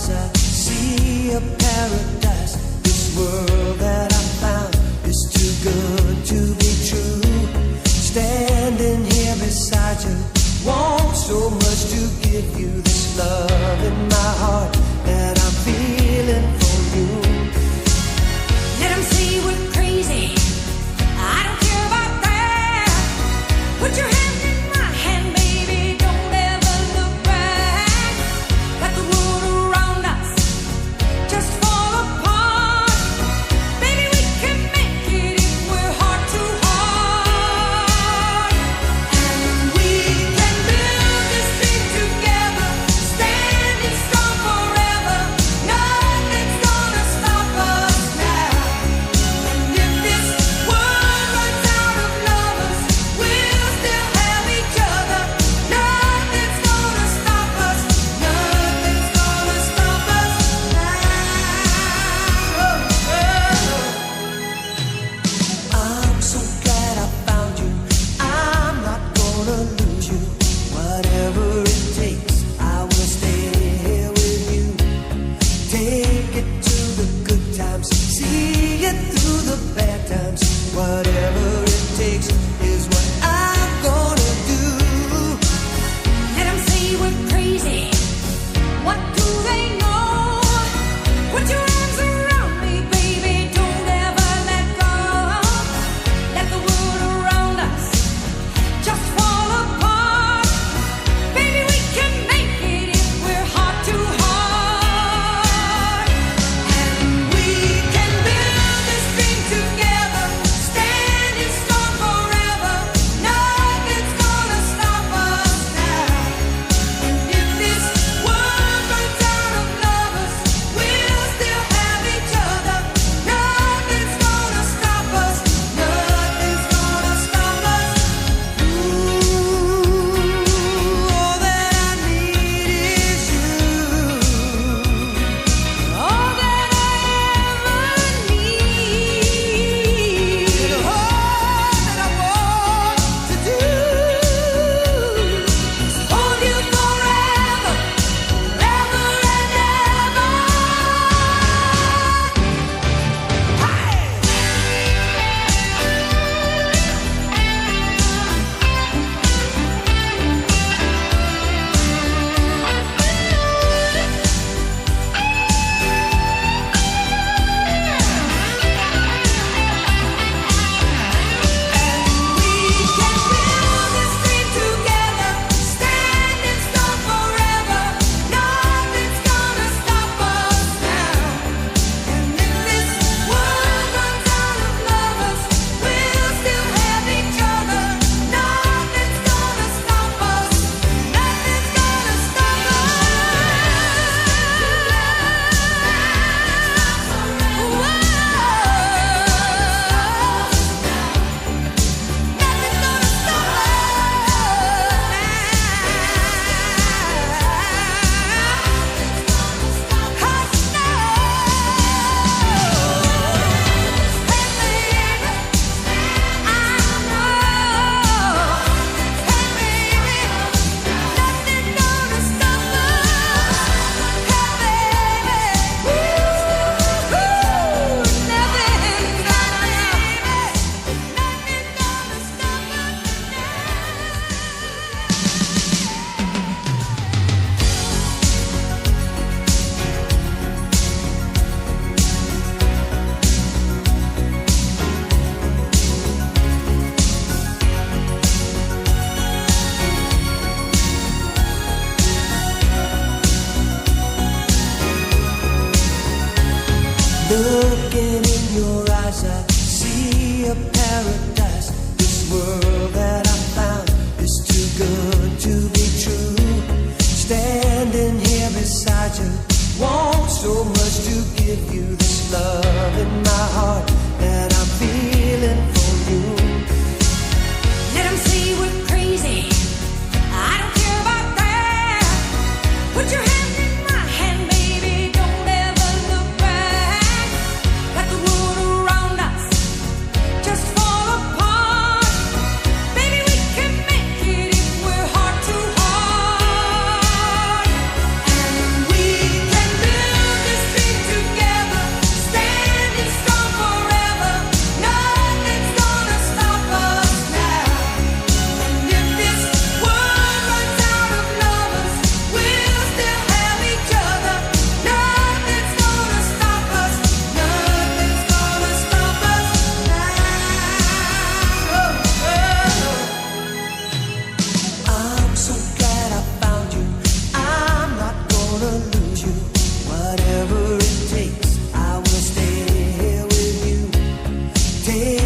eyes I see a paradise. This world that I found is too good to be true. Standing here beside you, want so much to give you. This love in my heart that I'm feeling for you. Let 'em say we're crazy, I don't care about that. Put your hand in my hand, baby, don't ever look back. Let the world around us just fall apart. Baby, we can make it if we're heart to heart. And we can build this dream together, standing strong forever. Nothing's gonna stop us now. And if this world runs out of lovers, we'll still have each other. Nothing's gonna stop us. Nothing's gonna stop us now. I'm so glad I found you. I'm not gonna lose you. Whatever it takes, I will stay here with you. Take it to the good times, see it through the bad times. Whatever it takes is what I'm gonna do. Let 'em say we're crazy. What do they know? Put your arms around me, baby. Don't ever let go. Let the world around us just fall apart. Baby, we can make it if we're heart to heart. And we can build this dream together, standing strong forever. Nothing's gonna stop us now. And if this world runs out of lovers, we'll still have each other. Nothing's gonna stop us. Nothing's gonna stop us. Ooh, all that I need is you. All that I ever need. And all that I want to do is Hold you forever, forever and ever. We can build this dream together, standing strong forever. Nothing's gonna stop us now. And if this world runs out of lovers, we'll still have each other. Nothing's gonna stop us. Nothing's gonna stop Looking in your eyes, I see a paradise. This world that I found is too good to be true. Standing here beside you, want so much to give you. This love in my heart that I'm feeling for you. Let 'em say we're crazy, I don't care about that. Put your hand in my hand, baby, don't ever look back. Let the world around us just fall apart. Baby, we can make it if we're heart to heart. And we can build Take